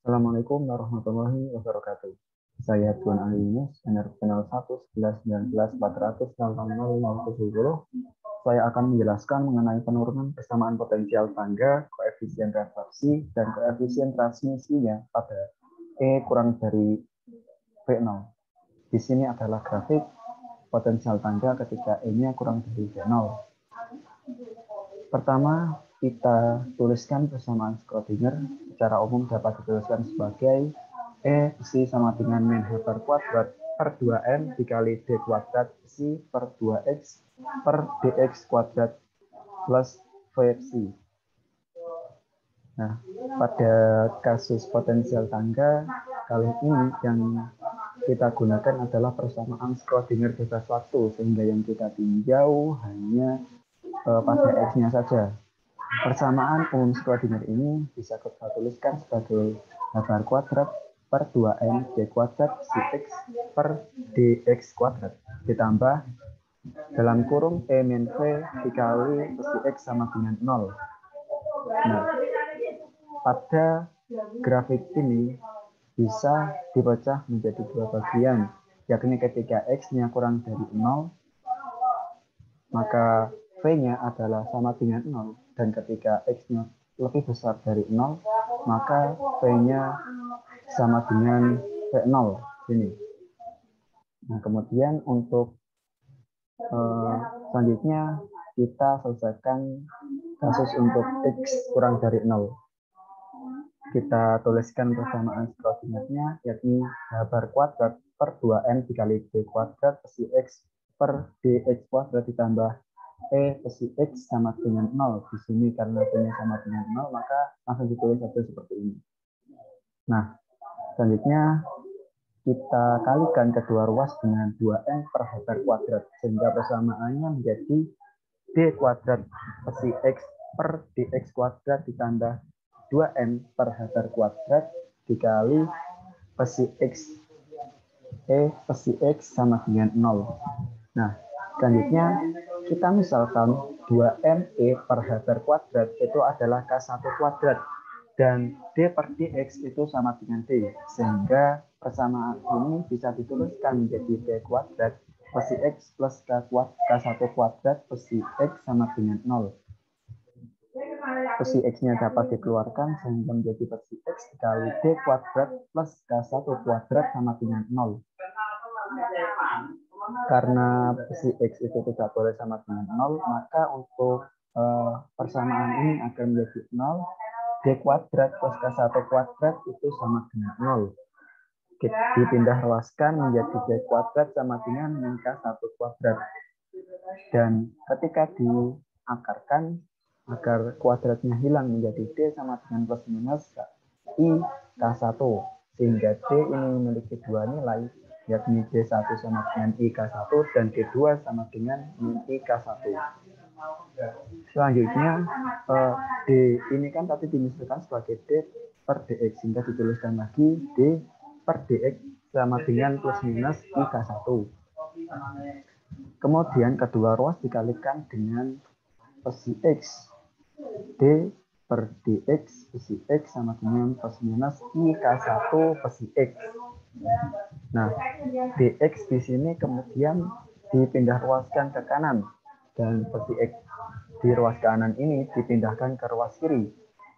Assalamualaikum warahmatullahi wabarakatuh. Saya Tuan Ali Yunus, NR Channel 1 11 19 400 Saya akan menjelaskan mengenai penurunan persamaan potensial tangga, koefisien refraksi, dan koefisien transmisinya pada E kurang dari V0. Di sini adalah grafik potensial tangga ketika E-nya kurang dari V0. Pertama, kita tuliskan persamaan Schrödinger. Secara umum dapat dituliskan sebagai E psi sama dengan min h per kuadrat per 2n dikali d kuadrat psi per 2x per dx kuadrat plus v psi. Nah, pada kasus potensial tangga kali ini yang kita gunakan adalah persamaan Schrödinger bebas waktu, sehingga yang kita tinjau hanya pada x-nya saja. Persamaan umum Schrödinger ini bisa kita tuliskan sebagai h bar kuadrat per 2n d kuadrat psi x per dx kuadrat ditambah dalam kurung e min v dikali psi x sama dengan 0. Nah, pada grafik ini bisa dipecah menjadi dua bagian, yakni ketika x-nya kurang dari 0, maka v-nya adalah sama dengan 0, dan ketika x-nya lebih besar dari 0, maka v-nya sama dengan v0 ini. Nah, kemudian untuk selanjutnya kita selesaikan kasus untuk x kurang dari 0. Kita tuliskan persamaan Schrödinger-nya, yakni h bar kuadrat per 2n dikali d kuadrat psi x per dx kuadrat ditambah e psi x sama dengan 0. Di sini karena p-nya sama dengan 0, maka langsung ditulis saja seperti ini. Nah, selanjutnya kita kalikan kedua ruas dengan 2n per h bar kuadrat, sehingga persamaannya menjadi d kuadrat psi x per dx kuadrat ditambah 2n per h bar kuadrat dikali psi x e psi x sama dengan 0. Nah, selanjutnya kita misalkan 2n e per h bar kuadrat itu adalah k1 kuadrat dan d per dx itu sama dengan d, sehingga persamaan ini bisa dituliskan menjadi d kuadrat psi x plus k1 kuadrat psi x sama dengan 0. Psi x-nya dapat dikeluarkan sehingga menjadi psi x dikali d kuadrat plus k1 kuadrat sama dengan 0. Karena psi x itu tidak boleh sama dengan 0, maka untuk persamaan ini akan menjadi 0. D kuadrat plus k1 kuadrat itu sama dengan 0. Dipindah ruaskan menjadi d kuadrat sama dengan min k1 kuadrat. Dan ketika diakarkan, agar kuadratnya hilang menjadi d sama dengan plus minus i k1, sehingga d ini memiliki dua nilai, yakni d1 sama dengan i k1 dan d2 sama dengan min i k1. Selanjutnya d ini kan tadi dimisalkan sebagai d per dx, sehingga dituliskan lagi d per dx sama dengan plus minus i k1. Kemudian kedua ruas dikalikan dengan psi x, d per dx psi x sama dengan plus minus i k1 psi x. Nah, dx di sini kemudian dipindah ruaskan ke kanan, dan psi x di ruas kanan ini dipindahkan ke ruas kiri,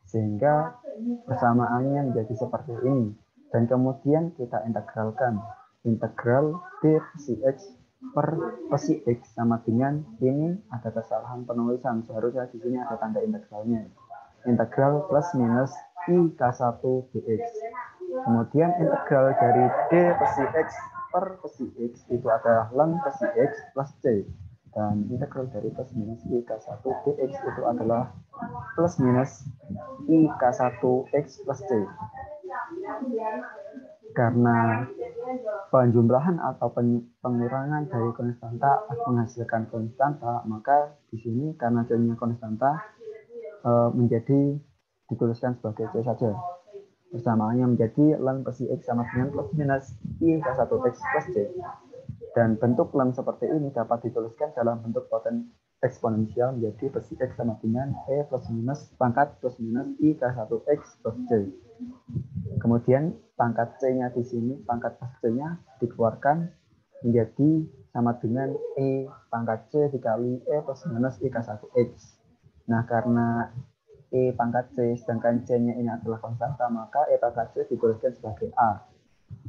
sehingga persamaannya menjadi seperti ini. Dan kemudian kita integralkan, integral d psi x per psi x sama dengan, ini ada kesalahan penulisan, seharusnya di sini ada tanda integralnya, integral plus minus i k1 dx. Kemudian integral dari d psi x per psi x itu adalah ln psi x plus c, dan integral dari plus minus i k1 dx itu adalah plus minus i k1 x plus c. Karena penjumlahan atau pengurangan dari konstanta menghasilkan konstanta, maka di sini karena c-nya konstanta menjadi dituliskan sebagai c saja. Persamaannya menjadi ln psi x sama dengan plus minus i k1 x plus c. Dan bentuk ln seperti ini dapat dituliskan dalam bentuk poten eksponensial menjadi psi x sama dengan e plus minus pangkat plus minus i k1 x plus c. Kemudian pangkat C-nya di sini, pangkat C-nya dikeluarkan menjadi sama dengan E pangkat C dikali E plus minus I-1X. Nah, karena E pangkat C sedangkan C-nya ini adalah konstanta, maka E pangkat C dituliskan sebagai A.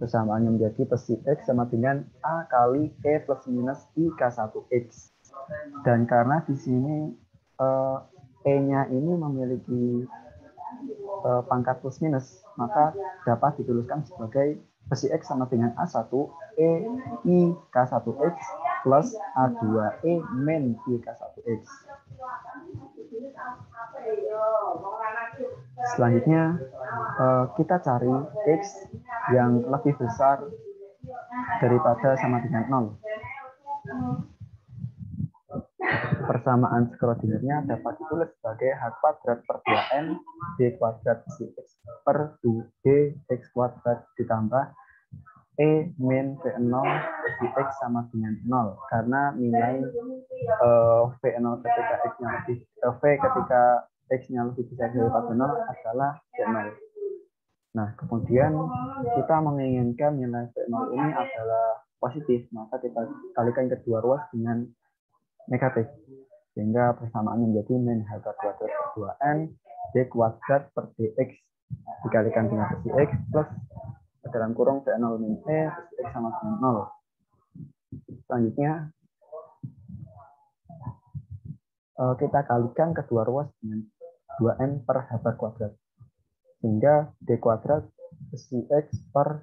Persamaannya menjadi psi X sama dengan A kali E plus minus I-1X. Dan karena di sini E-nya ini memiliki pangkat plus minus, maka dapat dituliskan sebagai psi X sama dengan A1 E I K1X plus A2 E min I K1X. Selanjutnya kita cari X yang lebih besar daripada sama dengan 0. Persamaan Schrödingernya dapat ditulis sebagai H kuadrat per 2N D kuadrat psi X per 2D X kuadrat ditambah E min V0 psi X sama dengan 0. Karena nilai V0 ketika X-nya lebih V ketika X-nya lebih besar daripada 0 adalah V0. Nah, kemudian kita menginginkan nilai V0 ini adalah positif, maka kita kalikan kedua ruas dengan negatif. Sehingga persamaannya menjadi min H kuadrat per 2N D kuadrat per DX dikalikan dengan psi X plus dalam kurung V0 min E psi X sama dengan 0. Selanjutnya kita kalikan kedua ruas dengan 2N per H kuadrat. Sehingga D kuadrat psi X per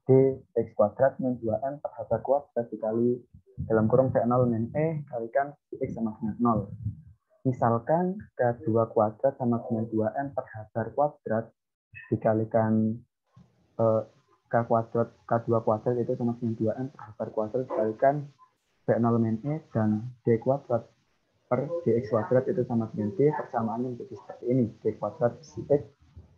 dx kuadrat min 2n per H kuadrat dikali dalam kurung V0 min E kalikan X sama dengan 0. Misalkan K2 kuadrat sama dengan 2n per H kuadrat dikalikan K kuadrat K2 kuadrat itu sama dengan 2n per H kuadrat dikalikan V0 min E dan D kuadrat per dx kuadrat itu sama dengan D. Persamaannya menjadi seperti ini. D kuadrat psi X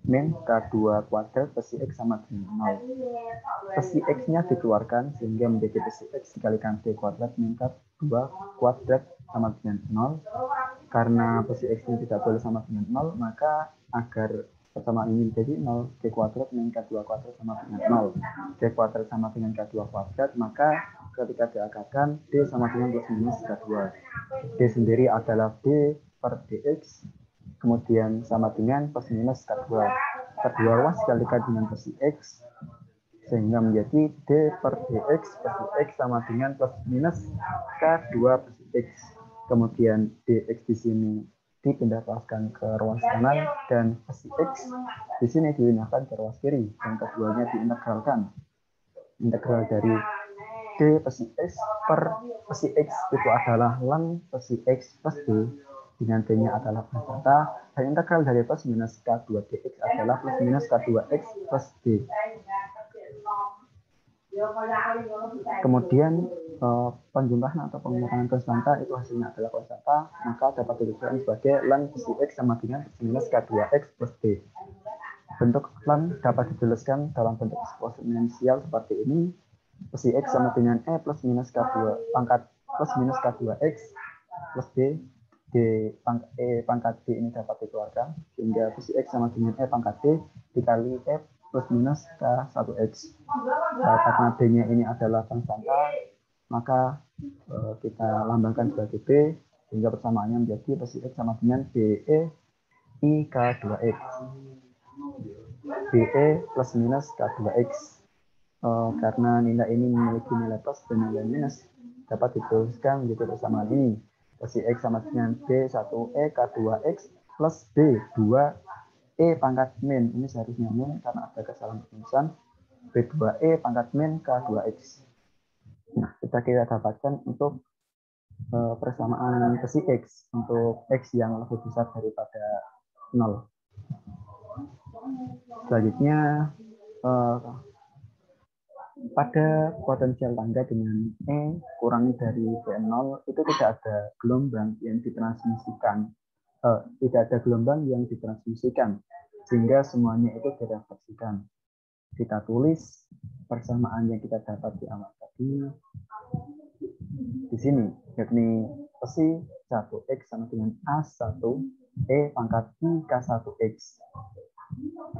min K2 kuadrat psi X sama dengan 0. Psi X-nya dikeluarkan sehingga menjadi psi X dikalikan D kuadrat min K2 kuadrat sama dengan 0. Karena psi X-nya tidak boleh sama dengan 0, maka agar persamaan ini menjadi 0, D kuadrat min K2 kuadrat sama dengan 0. D kuadrat sama dengan K2 kuadrat, maka ketika diakarkan D sama dengan plus minus K2. D sendiri adalah D per dx, kemudian sama dengan plus minus K2. K2 ruas dikalikan dengan psi X, sehingga menjadi D per dx psi X sama dengan plus minus K2 psi X. Kemudian dx di sini dipindah kelaskan ke ruas kanan dan psi X di sini dipindahkan ke ruas kiri dan keduanya diintegralkan. Integral dari D psi X per psi X itu adalah ln psi X plus D dengan D-nya adalah konstanta, dan integral dari plus minus K2 dx adalah plus minus K2x plus D. Kemudian penjumlahan atau pengurangan konstanta itu hasilnya adalah konstanta, maka dapat dituliskan sebagai ln psi X sama dengan plus minus K2x plus D. Bentuk ln dapat dituliskan dalam bentuk eksponensial seperti ini. Psi X sama dengan E plus minus K2 pangkat plus minus K2x plus D. E pangkat D ini dapat dikeluarkan sehingga psi X sama dengan E pangkat D dikali E plus minus K1X. Karena D-nya ini adalah konstanta, maka kita lambangkan sebagai B sehingga persamaannya menjadi psi X sama dengan BE I K2X. BE plus minus K2X. Karena nilai ini memiliki nilai plus dan nilai minus, dapat dituliskan menjadi persamaan ini. Psi X sama dengan B1E K2X plus B2E pangkat min. Ini seharusnya min karena ada kesalahan penulisan. B2E pangkat min K2X. Nah, kita dapatkan untuk persamaan psi X untuk X yang lebih besar daripada 0. Selanjutnya, pada potensial tangga dengan E kurang dari V0 itu tidak ada gelombang yang ditransmisikan, sehingga semuanya itu direfleksikan. Kita tulis persamaan yang kita dapat di awal tadi di sini, yakni psi 1x sama dengan A1 E pangkat I K1X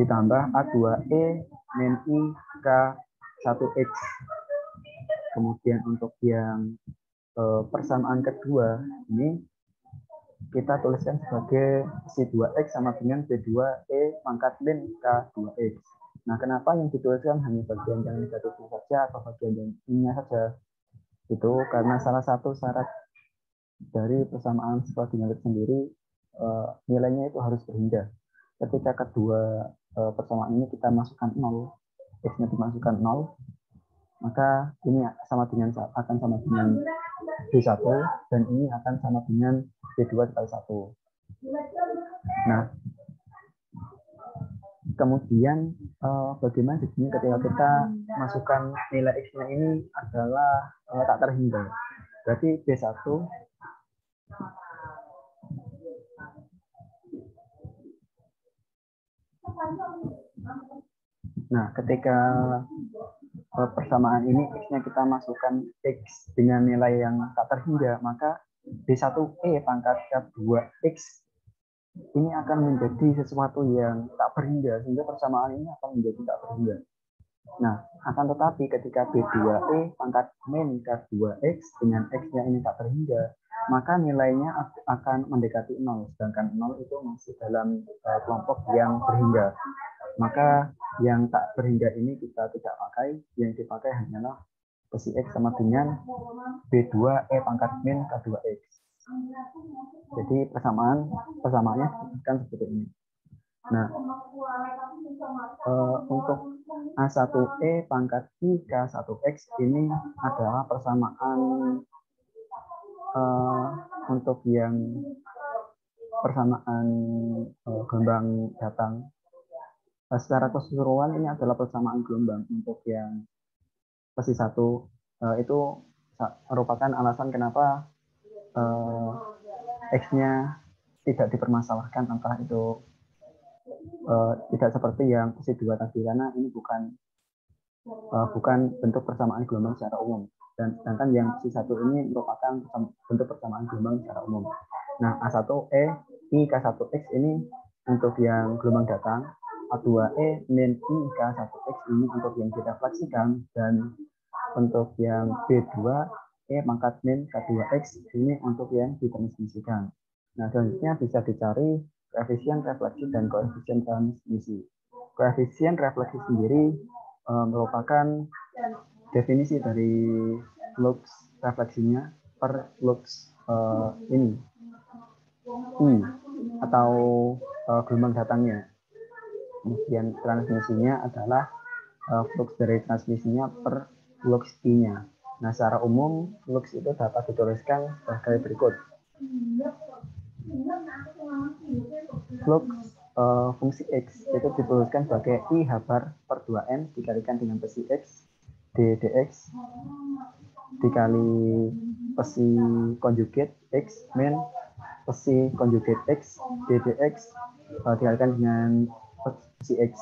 ditambah A2E min I K1X. Kemudian untuk yang persamaan kedua ini kita tuliskan sebagai si 2X sama dengan B2E pangkat min K2X. Nah, kenapa yang dituliskan hanya bagian yang negatif saja atau bagian yang ini saja? Itu karena salah satu syarat dari persamaan koordinat sendiri nilainya itu harus berhingga. Ketika kedua persamaan ini kita masukkan 0, X-nya dimasukkan 0, maka ini akan sama dengan B1 dan ini akan sama dengan B2 dikali 1. Nah, kemudian bagaimana di sini ketika kita masukkan nilai X-nya ini adalah tak terhingga. Berarti B1 nah, ketika persamaan ini X-nya kita masukkan X dengan nilai yang tak terhingga, maka B1E pangkat K2X ini akan menjadi sesuatu yang tak berhingga, sehingga persamaan ini akan menjadi tak berhingga. Nah, akan tetapi ketika B2E pangkat min K2X dengan X-nya ini tak berhingga, maka nilainya akan mendekati 0, sedangkan 0 itu masih dalam kelompok yang berhingga. Maka yang tak berhingga ini kita tidak pakai, yang dipakai hanyalah besi X sama dengan B2E pangkat min K2X. Jadi persamaannya kan seperti ini. Nah, untuk A1E pangkat I K1X ini adalah persamaan untuk yang persamaan gelombang datang. Secara keseluruhan ini adalah persamaan gelombang untuk yang pesi 1 itu merupakan alasan kenapa X-nya tidak dipermasalahkan, entah itu tidak seperti yang pesi 2 tadi, karena ini bukan bentuk persamaan gelombang secara umum, dan sedangkan yang pesi 1 ini merupakan bentuk persamaan gelombang secara umum. Nah, A1E I K1X ini untuk yang gelombang datang, A2E min I K1X ini untuk yang direfleksikan, dan untuk yang B2E pangkat min K2X ini untuk yang ditransmisikan. Nah, selanjutnya bisa dicari koefisien refleksi dan koefisien transmisi. Koefisien refleksi sendiri merupakan definisi dari lux refleksinya per lux ini I atau gelombang datangnya. Kemudian transmisinya adalah flux dari transmisinya per lux I-nya. Nah, secara umum lux itu dapat dituliskan sebagai berikut. Flux fungsi X itu dituliskan sebagai I habar per 2N dikalikan dengan besi X dx dikali besi konjugat X min besi konjugat X dx dikalikan dengan besi X.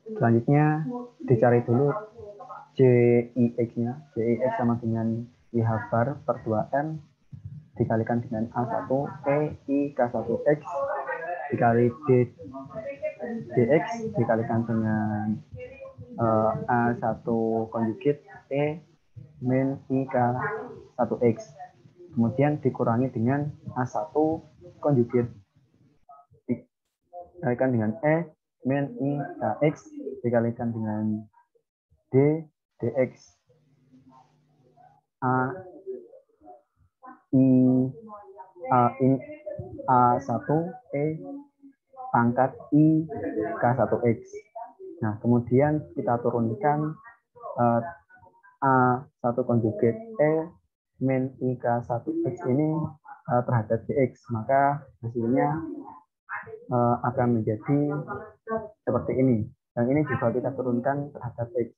Selanjutnya dicari dulu JIX-nya. JIX sama dengan I habar per 2N dikalikan dengan A1E I K1X dikali dx dikalikan dengan A1 konjugat E min I K1X. Kemudian dikurangi dengan A1 konjugat dikalikan dengan E min I Kx dikalikan dengan D dx A1E pangkat I K1X. Nah, kemudian kita turunkan A1 konjugat E min I K1X ini terhadap dx, maka hasilnya akan menjadi seperti ini. Dan ini juga kita turunkan terhadap X.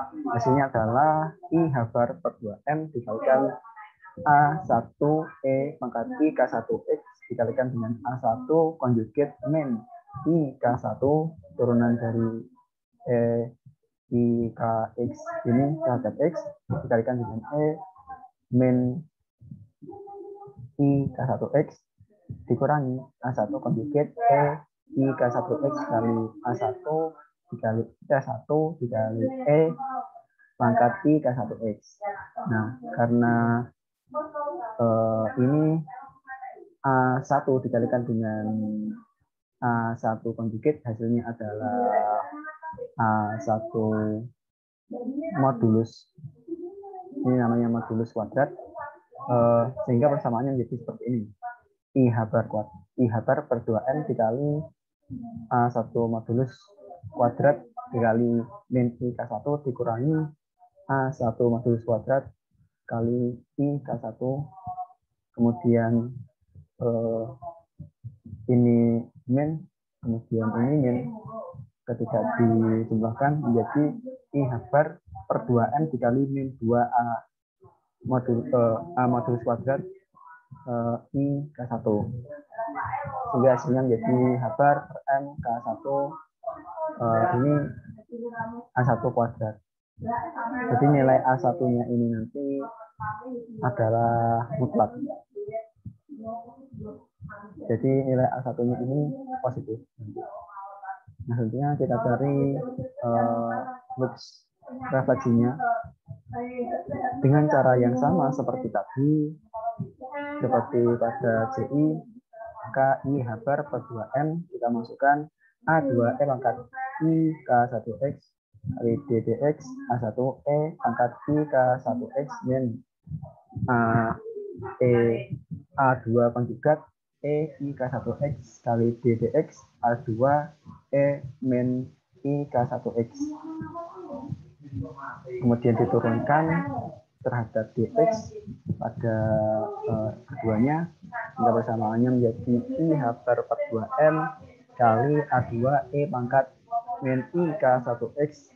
Hasilnya adalah I habar per 2M dikalikan A1E pangkat I K1X dikalikan dengan A1 konjugat min I K1 turunan dari I Kx ini terhadap X dikalikan dengan E min I K1X dikurangi A1 konjugat E I K1X kali A1 dikali K1 dikali E pangkat I K1X. Nah, karena ini A1 dikalikan dengan A1 konjugat, hasilnya adalah A1 modulus. Ini namanya modulus kuadrat. Sehingga persamaannya menjadi seperti ini. I H bar per 2N dikali A1 modulus kuadrat dikali min I K1 dikurangi A1 modulus kuadrat kali I K1, kemudian ini min, kemudian ini min, ketika dijumlahkan menjadi I H bar per 2N dikali min 2A modulus kuadrat I K1. Sehingga hasilnya menjadi H bar per M K1 ini A1 kuadrat. Jadi nilai A1-nya ini nanti adalah mutlak. Jadi nilai A1-nya ini positif. Nah, selanjutnya kita cari flux refleksinya dengan cara yang sama seperti tadi, seperti pada CI, maka I H bar per 2M kita masukkan A2E pangkat I K1X kali DDX A1E pangkat I K1X min A2 konjugat E I K1X kali DDX A2E min I K1X. Kemudian diturunkan terhadap dx pada keduanya, hingga persamaannya menjadi I H bar per 2M kali A2E pangkat min I K1X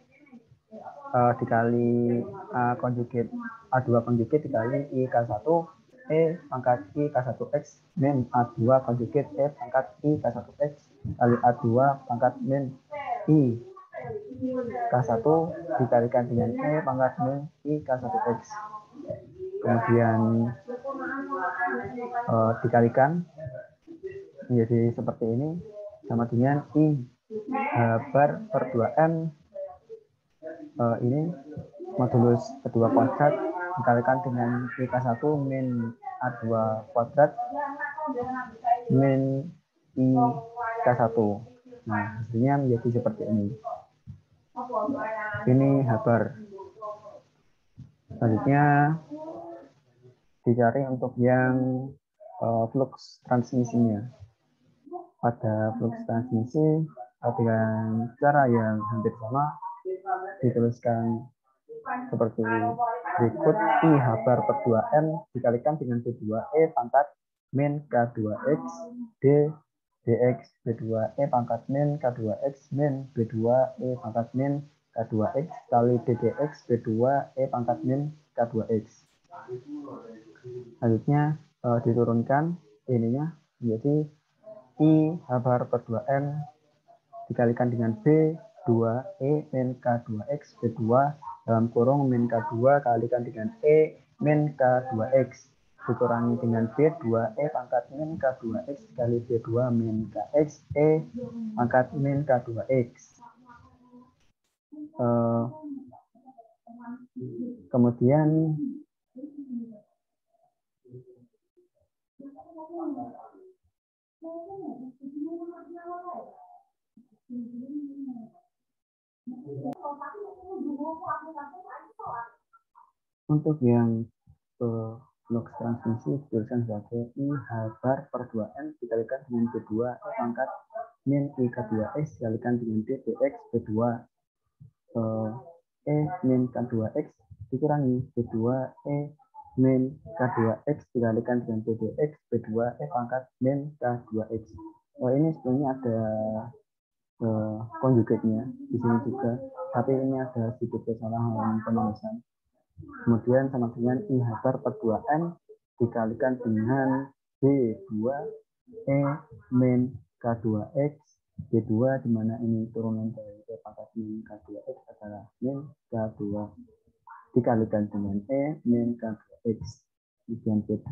dikali konjugat A2 konjugat dikali I K1 E pangkat I K1X min A2 konjugat E pangkat I K1X kali A2 pangkat min I K1 dikalikan dengan E pangkat min I K1X. Kemudian dikalikan menjadi seperti ini, sama dengan I H bar per 2M ini modulus kedua kuadrat dikalikan dengan I K1 min A2 kuadrat min I K1. Nah, hasilnya menjadi seperti ini. Ini H bar. Selanjutnya dicari untuk yang flux transmisinya. Pada flux transmisi dengan cara yang hampir sama, dituliskan seperti berikut: I H bar per 2M dikalikan dengan B2E pangkat min K2X D dx B2E pangkat min K2X min B2E pangkat min K2X kali DDX B2E pangkat min K2X. Selanjutnya diturunkan ininya menjadi I H bar per 2M dikalikan dengan B2E min K2X B2 dalam kurung min K2 kalikan dengan E min K2X dikurangi dengan B2E pangkat min K2X kali B2 min KX E pangkat min K2X. Kemudian untuk yang flux transmisi dituliskan sebagai I H bar per 2M dikalikan dengan B2E pangkat min I K2X dikalikan dengan DDX B2 E min K2X dikurangi B2E min K2X dikalikan dengan DDX B2E pangkat min K2X. Ini sebenarnya ada konjugatnya di sini juga, tapi ini ada sedikit kesalahan penulisan. Kemudian sama dengan I H bar per 2M dikalikan dengan B2E min K2X B2, di mana ini turunan dari E pangkat min K2X adalah min K2 dikalikan dengan E min K2X. kemudian B2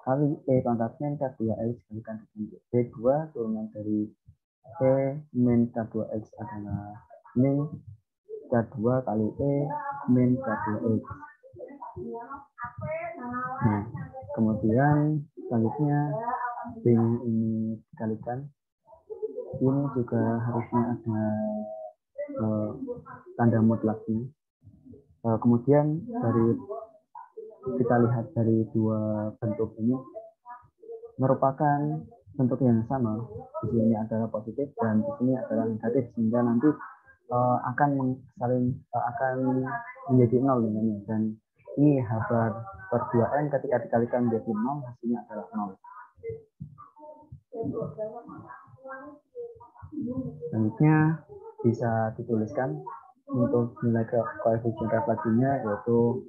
kali E pangkat min K2X dikalikan dengan B2 turunan dari E min K2X adalah min K2 kali E min K2X. Nah, kemudian selanjutnya B ini dikalikan, ini juga harusnya ada tanda mutlaknya. Kemudian kita lihat dari dua bentuk ini merupakan bentuk yang sama. Di sini adalah positif dan di sini adalah negatif, sehingga nanti akan menjadi 0 dengannya. Dan ini H bar per 2N ketika dikalikan menjadi 0, hasilnya adalah 0. Selanjutnya bisa dituliskan untuk nilai koefisien refleksinya, yaitu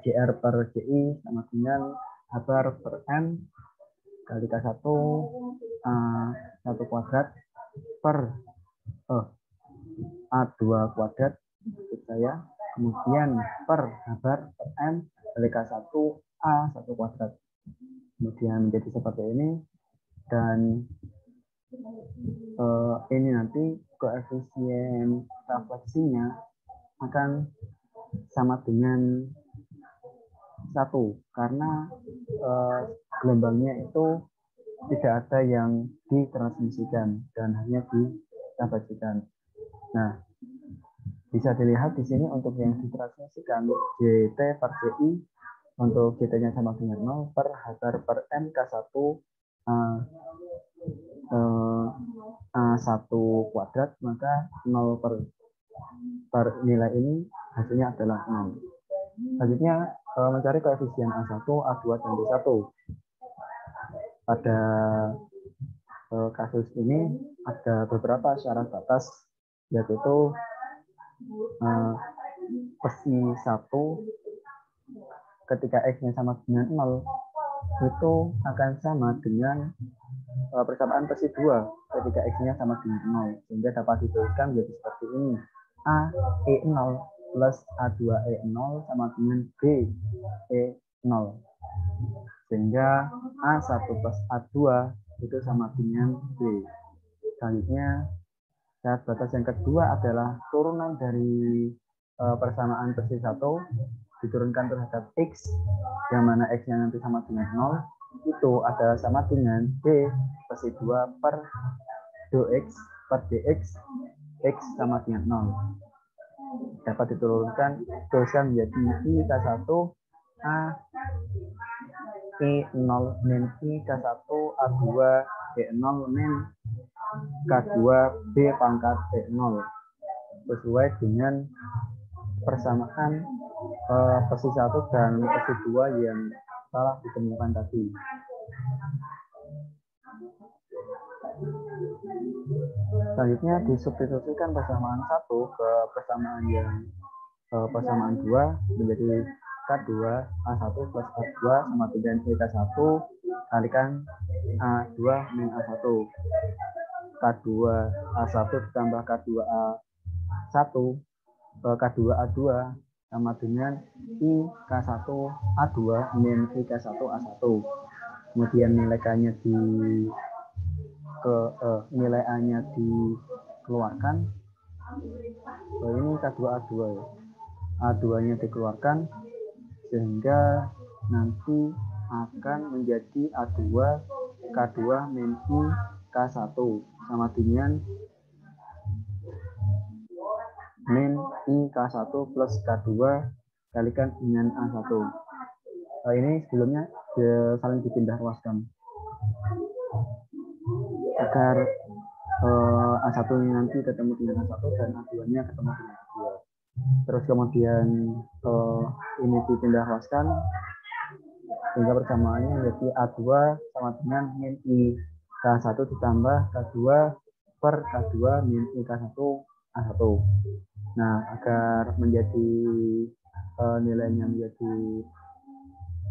JR per JI sama dengan H bar per M kali K1 1 kuadrat per A2 kuadrat maksud saya, kemudian per H bar per M kali K1 A1 kuadrat. Kemudian menjadi seperti ini, dan ini nanti koefisien refleksinya akan sama dengan 1 karena gelombangnya itu tidak ada yang ditransmisikan dan hanya diabadikan. Nah, bisa dilihat di sini untuk yang ditransmisikan JT per JI untuk JT-nya sama dengan 0 per H bar per M K1 A1 kuadrat, maka 0 per nilai ini hasilnya adalah 0. Selanjutnya mencari koefisien A1, A2, dan B1. Pada kasus ini ada beberapa syarat batas, yaitu psi 1 ketika X-nya sama dengan 0 itu akan sama dengan persamaan psi 2 ketika X-nya sama dengan 0, sehingga dapat dituliskan menjadi seperti ini: A E0 plus A2 E0 sama dengan B E0, sehingga A1 plus A2 itu sama dengan B. Selanjutnya, syarat batas yang kedua adalah turunan dari persamaan psi 1 diturunkan terhadap X, yang mana X-nya nanti sama dengan 0, itu adalah sama dengan B psi 2 per dx per dx, X sama dengan 0. Dapat diturunkan menjadi I K1 A E0 min I K1 A2 E0 min K2 B pangkat E0 sesuai dengan persamaan psi 1 dan psi 2 yang telah ditemukan tadi. Selanjutnya disubstitusikan persamaan 1 ke persamaan 2 menjadi K2 A1 plus A2 sama dengan K1 kalikan A2 min A1. K2 A1 ditambah K2 A1 K2 A2 sama dengan I K1 A2 min I K1 A1. Kemudian nilai K-nya nilai A-nya dikeluarkan. Ini K2 A2 ya. A2-nya dikeluarkan sehingga nanti akan menjadi A2 K2 min I K1 sama dengan min I K1 plus K2 kalikan dengan A1. Ini sebelumnya saling dipindah ruaskan agar A1 ini nanti ketemu dengan A1 dan A2-nya ketemu dengan A2. Terus kemudian ini dipindah ruaskan sehingga persamaannya menjadi A2 sama dengan min I K1 ditambah K2 per K2 min I K1 A1. Nah, agar menjadi nilainya menjadi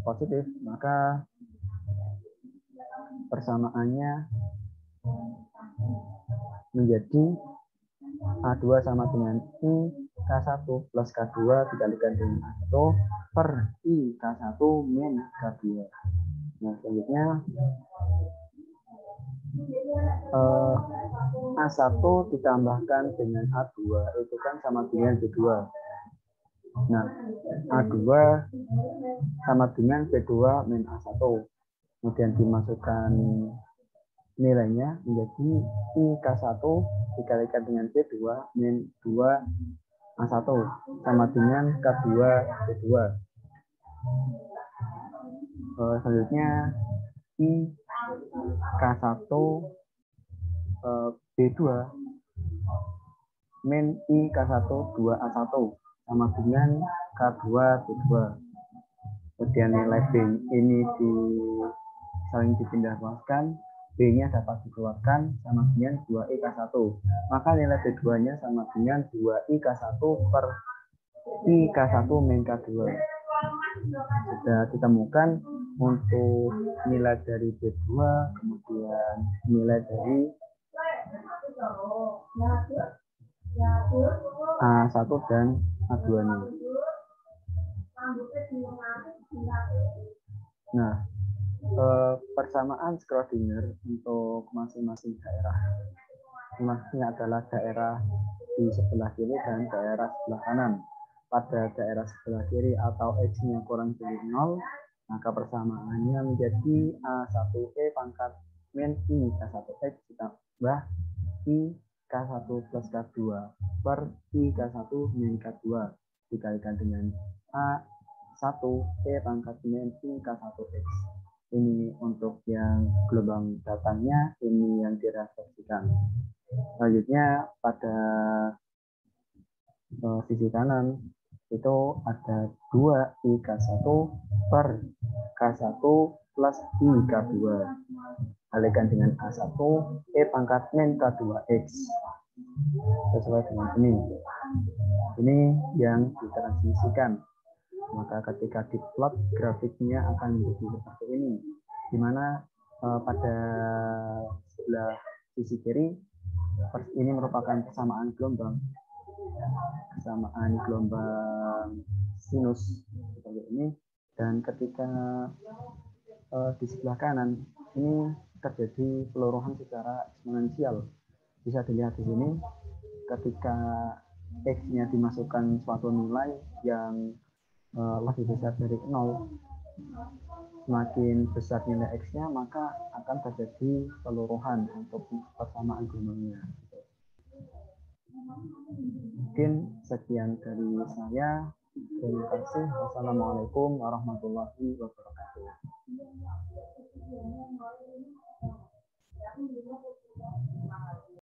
positif, maka persamaannya menjadi A2 sama dengan I K1 plus K2 dikalikan dengan A1 per I K1 min K2. Nah, selanjutnya A1 ditambahkan dengan A2 itu kan sama dengan B2. Nah, A2 sama dengan B2 min A1. Kemudian dimasukkan nilainya menjadi I K1 dikalikan dengan B2 min 2 A1 sama dengan K2 B2. Selanjutnya I K1 B2 min I K1 2A1 sama dengan K2 B2. Kemudian nilai B ini saling dipindah luaskan, B-nya dapat dikeluarkan sama dengan 2I-K1. Maka nilai B2-nya sama dengan 2I-K1 per I-K1 min K2. Sudah ditemukan untuk nilai dari B2, kemudian nilai dari A1 dan A2 ini. Nah, persamaan Schrödinger untuk masing-masing daerah. Ini adalah daerah di sebelah kiri dan daerah sebelah kanan. Pada daerah sebelah kiri atau X-nya kurang dari 0, maka persamaannya menjadi A1E pangkat min I K1X ditambah I K1 plus K2 per I K1 min K2 dikalikan dengan A1E pangkat min I K1X. Ini untuk yang gelombang datangnya, ini yang direfleksikan. Selanjutnya pada sisi kanan itu ada 2I-K1 per K1 plus I-K2 kalikan dengan A1 E pangkat min K2X sesuai dengan ini. Ini yang ditransmisikan. Maka ketika diplot grafiknya akan menjadi seperti ini, di mana pada sebelah sisi kiri ini merupakan persamaan gelombang sinus seperti ini, dan ketika di sebelah kanan ini terjadi peluruhan secara eksponensial. Bisa dilihat di sini ketika X-nya dimasukkan suatu nilai yang lebih besar dari 0, semakin besar nilai X-nya maka akan terjadi peluruhan untuk persamaan gelombangnya. Mungkin sekian dari saya. Terima kasih. Wassalamualaikum warahmatullahi wabarakatuh.